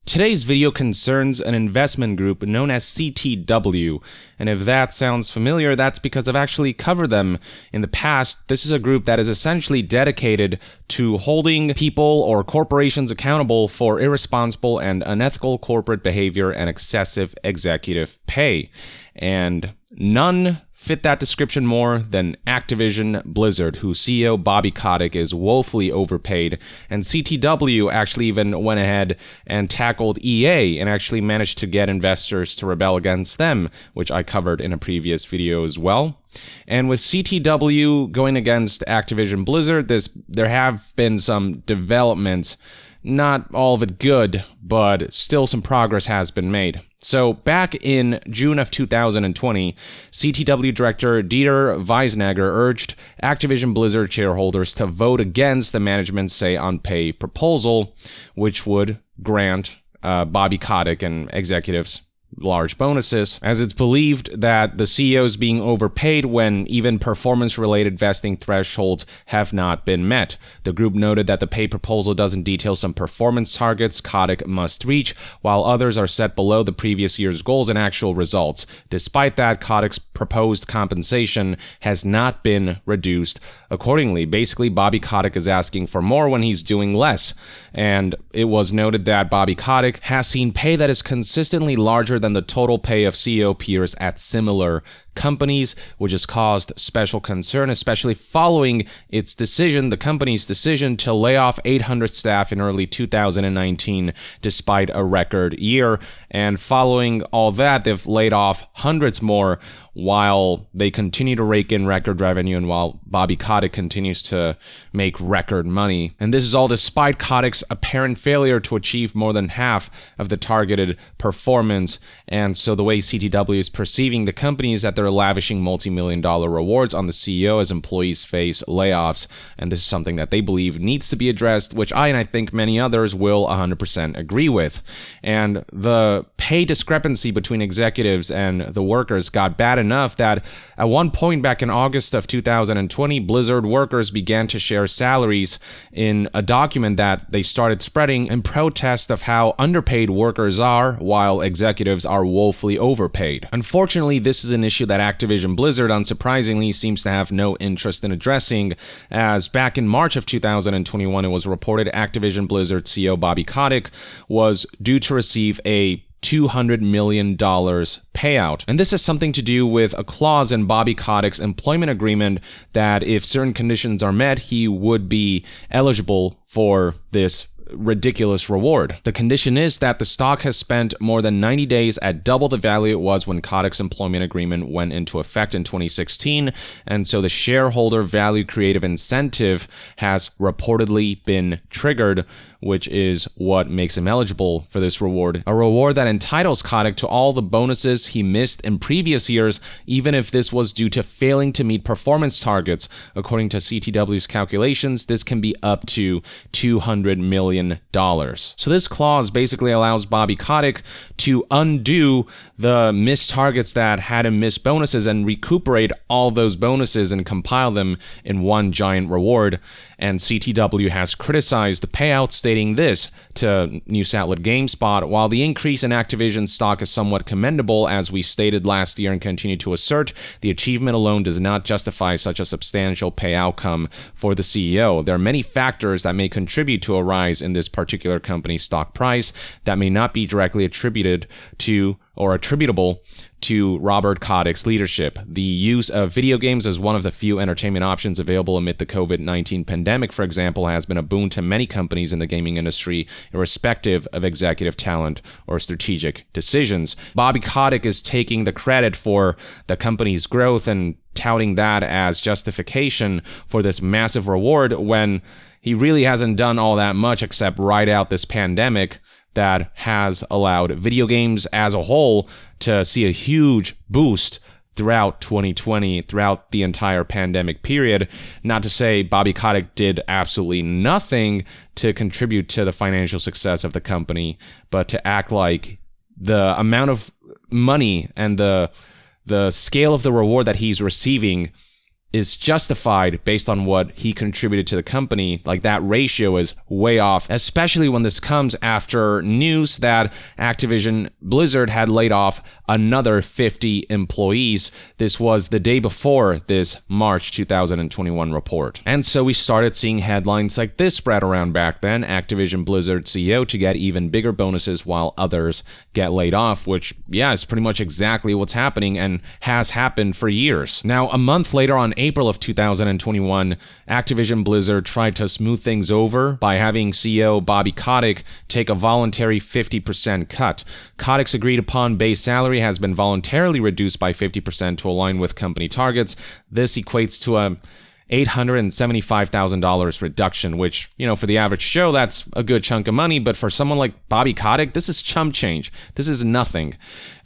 Today's video concerns an investment group known as CTW, and if that sounds familiar, that's because I've actually covered them in the past. This is a group that is essentially dedicated to holding people or corporations accountable for irresponsible and unethical corporate behavior and excessive executive pay. And none fit that description more than Activision Blizzard, whose CEO Bobby Kotick is woefully overpaid, and CTW actually even went ahead and tackled EA and actually managed to get investors to rebel against them, which I covered in a previous video as well. And with CTW going against Activision Blizzard, there have been some developments. Not all of it good, but still some progress has been made. So back in June of 2020, CTW director Dieter Weisnagger urged Activision Blizzard shareholders to vote against the management's say-on-pay proposal, which would grant Bobby Kotick and executives large bonuses, as it's believed that the CEO is being overpaid when even performance-related vesting thresholds have not been met. The group noted that the pay proposal doesn't detail some performance targets Kotick must reach, while others are set below the previous year's goals and actual results. Despite that, Kotick's proposed compensation has not been reduced accordingly. Basically, Bobby Kotick is asking for more when he's doing less, and it was noted that Bobby Kotick has seen pay that is consistently larger than the total pay of CEO peers at similar companies, which has caused special concern, especially following the company's decision to lay off 800 staff in early 2019, despite a record year. And following all that, they've laid off hundreds more while they continue to rake in record revenue and while Bobby Kotick continues to make record money. And this is all despite Kotick's apparent failure to achieve more than half of the targeted performance. And so the way CTW is perceiving the company is that they're lavishing multi-million-dollar rewards on the CEO as employees face layoffs. And this is something that they believe needs to be addressed, which I think many others will 100% agree with. And the pay discrepancy between executives and the workers got bad enough that at one point back in August of 2020, Blizzard workers began to share salaries in a document that they started spreading in protest of how underpaid workers are, while executives are woefully overpaid. Unfortunately, this is an issue that Activision Blizzard, unsurprisingly, seems to have no interest in addressing, as back in March of 2021, it was reported Activision Blizzard CEO Bobby Kotick was due to receive a $200 million payout. And this has something to do with a clause in Bobby Kotick's employment agreement that if certain conditions are met, he would be eligible for this ridiculous reward. The condition is that the stock has spent more than 90 days at double the value it was when Kotick's employment agreement went into effect in 2016, and so the shareholder value creative incentive has reportedly been triggered, which is what makes him eligible for this reward. A reward that entitles Kotick to all the bonuses he missed in previous years, even if this was due to failing to meet performance targets. According to CTW's calculations, this can be up to $200 million. So this clause basically allows Bobby Kotick to undo the missed targets that had him miss bonuses and recuperate all those bonuses and compile them in one giant reward. And CTW has criticized the payout, stating this to news outlet GameSpot: while the increase in Activision stock is somewhat commendable, as we stated last year and continue to assert, the achievement alone does not justify such a substantial pay outcome for the CEO. There are many factors that may contribute to a rise in this particular company's stock price that may not be directly attributed to or attributable to Robert Kotick's leadership. The use of video games as one of the few entertainment options available amid the COVID-19 pandemic, for example, has been a boon to many companies in the gaming industry, irrespective of executive talent or strategic decisions. Bobby Kotick is taking the credit for the company's growth and touting that as justification for this massive reward when he really hasn't done all that much except ride out this pandemic that has allowed video games as a whole to see a huge boost throughout 2020, throughout the entire pandemic period. Not to say Bobby Kotick did absolutely nothing to contribute to the financial success of the company, but to act like the amount of money and the scale of the reward that he's receiving is justified based on what he contributed to the company. Like, that ratio is way off, especially when this comes after news that Activision Blizzard had laid off another 50 employees. This was the day before this March 2021 report. And so we started seeing headlines like this spread around back then: Activision Blizzard CEO to get even bigger bonuses while others get laid off, which, yeah, is pretty much exactly what's happening and has happened for years. Now, a month later, on April of 2021, Activision Blizzard tried to smooth things over by having CEO Bobby Kotick take a voluntary 50% cut. Kotick's agreed upon base salary has been voluntarily reduced by 50% to align with company targets. This equates to a $875,000 reduction, which, for the average show, that's a good chunk of money, but for someone like Bobby Kotick, this is chump change. This is nothing.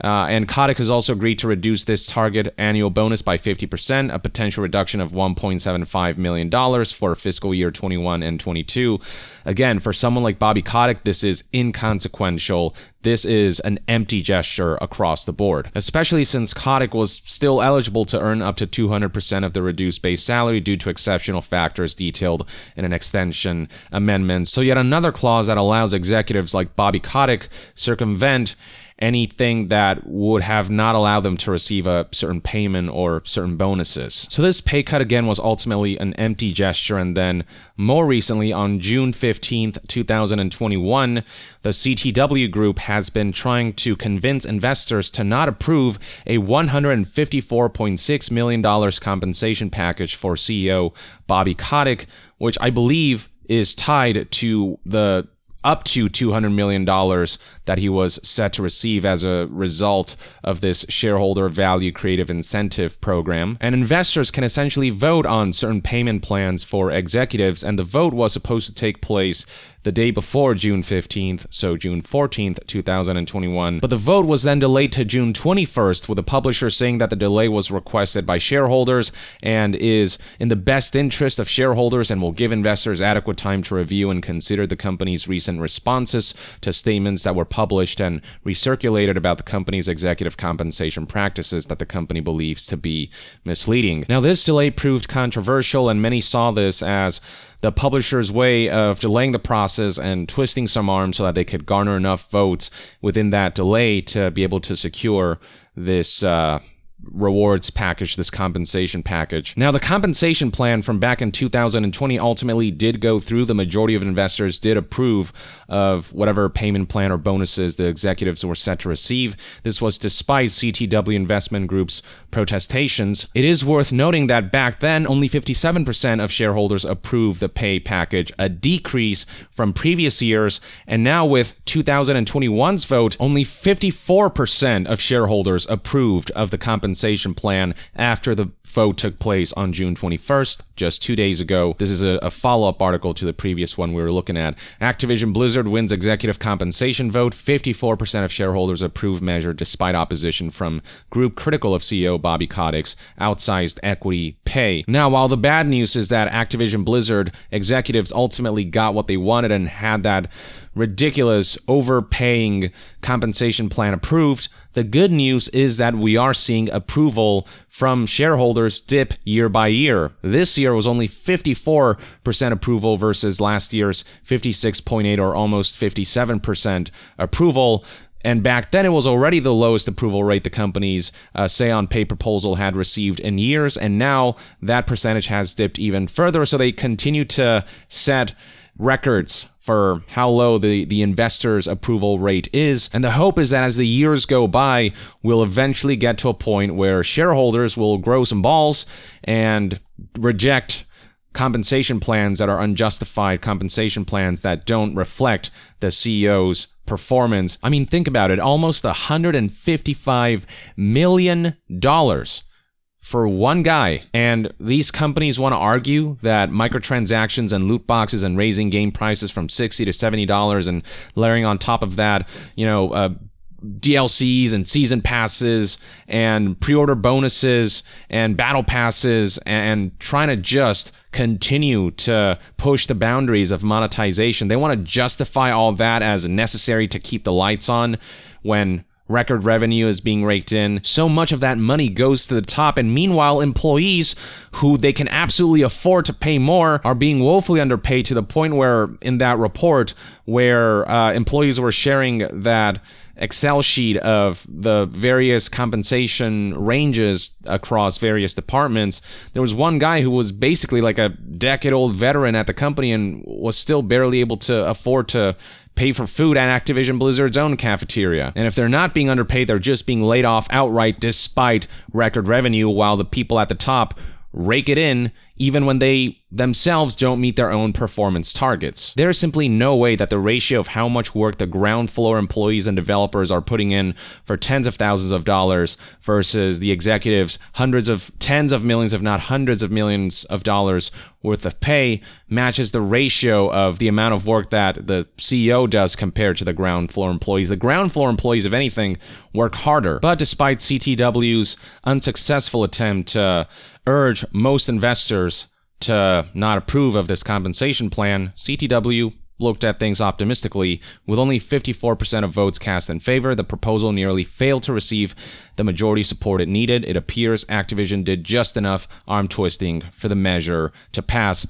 And Kotick has also agreed to reduce this target annual bonus by 50%, a potential reduction of $1.75 million for fiscal year 21 and 22. Again, for someone like Bobby Kotick, this is inconsequential. This is an empty gesture across the board, especially since Kotick was still eligible to earn up to 200% of the reduced base salary due to exceptional factors detailed in an extension amendment. So yet another clause that allows executives like Bobby Kotick circumvent anything that would have not allowed them to receive a certain payment or certain bonuses. So this pay cut again was ultimately an empty gesture, and then more recently on June 15th, 2021, the CTW group has been trying to convince investors to not approve a $154.6 million compensation package for CEO Bobby Kotick, which I believe is tied to the up to $200 million that he was set to receive as a result of this shareholder value creative incentive program. And investors can essentially vote on certain payment plans for executives, and the vote was supposed to take place the day before June 15th, so June 14th, 2021. But the vote was then delayed to June 21st, with the publisher saying that the delay was requested by shareholders and is in the best interest of shareholders and will give investors adequate time to review and consider the company's recent responses to statements that were published and recirculated about the company's executive compensation practices that the company believes to be misleading. Now, this delay proved controversial, and many saw this as the publisher's way of delaying the process and twisting some arms so that they could garner enough votes within that delay to be able to secure this rewards package, this compensation package. Now, the compensation plan from back in 2020 ultimately did go through. The majority of investors did approve of whatever payment plan or bonuses the executives were set to receive. This was despite CTW Investment Group's protestations. It is worth noting that back then, only 57% of shareholders approved the pay package, a decrease from previous years, and now with 2021's vote, only 54% of shareholders approved of the compensation plan after the vote took place on June 21st, just 2 days ago. This is a follow-up article to the previous one we were looking at. Activision Blizzard wins executive compensation vote. 54% of shareholders approved measure despite opposition from group critical of CEO Bobby Kotick's outsized equity pay. Now, while the bad news is that Activision Blizzard executives ultimately got what they wanted and had that ridiculous overpaying compensation plan approved, the good news is that we are seeing approval from shareholders dip year by year. This year was only 54% approval versus last year's 56.8 or almost 57% approval. And back then, it was already the lowest approval rate the company's say-on-pay proposal had received in years, and now that percentage has dipped even further, so they continue to set records for how low the investors' approval rate is. And the hope is that as the years go by, we'll eventually get to a point where shareholders will grow some balls and reject compensation plans that are unjustified, compensation plans that don't reflect the CEO's performance. I mean, think about it, almost $155 million for one guy. And these companies want to argue that microtransactions and loot boxes and raising game prices from $60 to $70 and layering on top of that, DLCs and season passes and pre-order bonuses and battle passes and trying to just continue to push the boundaries of monetization. They want to justify all that as necessary to keep the lights on when record revenue is being raked in. So much of that money goes to the top, and meanwhile, employees who they can absolutely afford to pay more are being woefully underpaid, to the point where in that report where employees were sharing that Excel sheet of the various compensation ranges across various departments, there was one guy who was basically like a decade-old veteran at the company and was still barely able to afford to pay for food at Activision Blizzard's own cafeteria. And if they're not being underpaid, they're just being laid off outright despite record revenue, while the people at the top rake it in even when they themselves don't meet their own performance targets. There is simply no way that the ratio of how much work the ground floor employees and developers are putting in for tens of thousands of dollars versus the executives' tens of millions, if not hundreds of millions of dollars worth of pay matches the ratio of the amount of work that the CEO does compared to the ground floor employees. The ground floor employees, if anything, work harder. But despite CTW's unsuccessful attempt to urge most investors to not approve of this compensation plan, CTW looked at things optimistically. With only 54% of votes cast in favor, the proposal nearly failed to receive the majority support it needed. It appears Activision did just enough arm twisting for the measure to pass,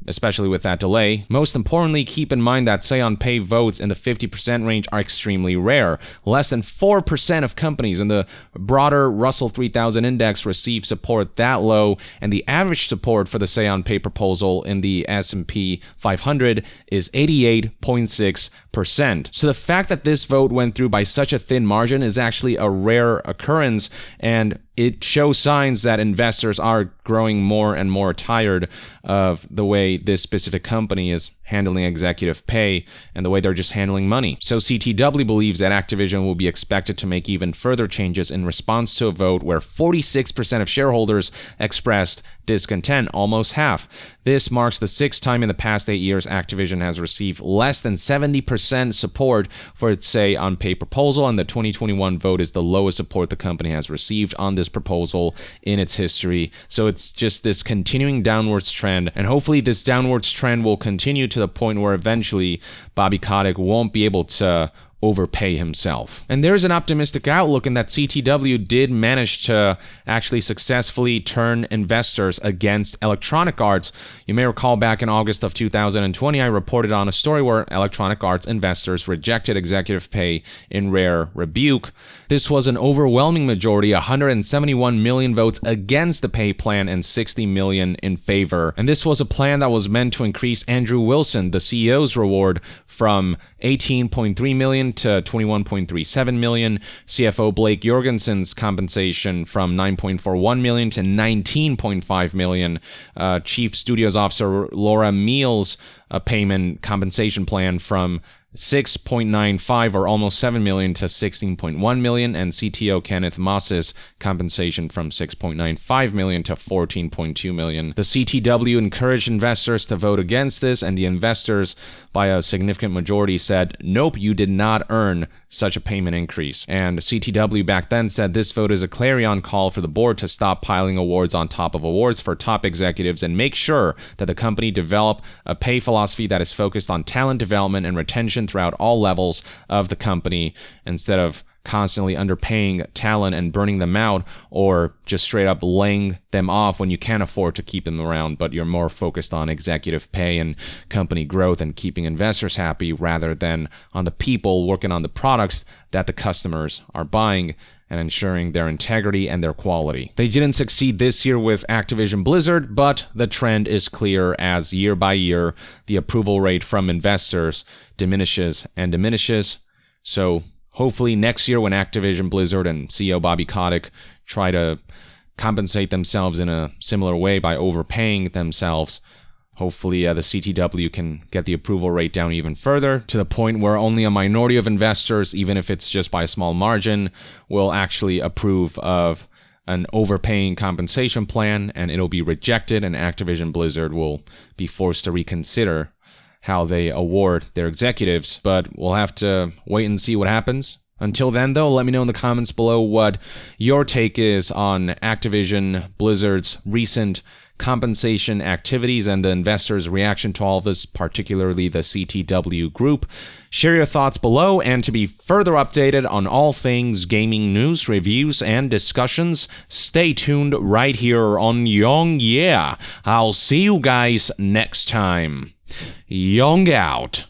especially with that delay. Most importantly, keep in mind that say-on-pay votes in the 50% range are extremely rare. Less than 4% of companies in the broader Russell 3000 index receive support that low, and the average support for the say-on-pay proposal in the S&P 500 is 88.6%. So the fact that this vote went through by such a thin margin is actually a rare occurrence, and it shows signs that investors are growing more and more tired of the way this specific company is handling executive pay and the way they're just handling money. So CTW believes that Activision will be expected to make even further changes in response to a vote where 46% of shareholders expressed discontent, almost half. This marks the sixth time in the past 8 years Activision has received less than 70% support for its say-on-pay proposal, and the 2021 vote is the lowest support the company has received on this proposal in its history. So it's just this continuing downwards trend, and hopefully this downwards trend will continue to the point where eventually Bobby Kotick won't be able to overpay himself. And there's an optimistic outlook in that CTW did manage to actually successfully turn investors against Electronic Arts. You may recall back in August of 2020, I reported on a story where Electronic Arts investors rejected executive pay in rare rebuke. This was an overwhelming majority, 171 million votes against the pay plan and 60 million in favor. And this was a plan that was meant to increase Andrew Wilson, the CEO's reward, from 18.3 million to 21.37 million, CFO Blake Jorgensen's compensation from 9.41 million to 19.5 million, Chief Studios Officer Laura Meals' payment compensation plan from 6.95 or almost 7 million to 16.1 million, and CTO Kenneth Moss's compensation from 6.95 million to 14.2 million. The CTW encouraged investors to vote against this, and the investors by a significant majority said, nope, you did not earn such a payment increase. And CTW back then said this vote is a clarion call for the board to stop piling awards on top of awards for top executives and make sure that the company develop a pay philosophy that is focused on talent development and retention throughout all levels of the company, instead of constantly underpaying talent and burning them out, or just straight up laying them off when you can't afford to keep them around, but you're more focused on executive pay and company growth and keeping investors happy rather than on the people working on the products that the customers are buying and ensuring their integrity and their quality. They didn't succeed this year with Activision Blizzard, but the trend is clear as year by year, the approval rate from investors diminishes and diminishes. So hopefully next year when Activision Blizzard and CEO Bobby Kotick try to compensate themselves in a similar way by overpaying themselves, hopefully the CTW can get the approval rate down even further to the point where only a minority of investors, even if it's just by a small margin, will actually approve of an overpaying compensation plan, and it'll be rejected, and Activision Blizzard will be forced to reconsider how they award their executives. But we'll have to wait and see what happens. Until then, though, let me know in the comments below what your take is on Activision Blizzard's recent compensation activities and the investors' reaction to all of this, particularly the CTW group. Share your thoughts below, and to be further updated on all things gaming news, reviews, and discussions, stay tuned right here on Young Yeah. I'll see you guys next time. Young out.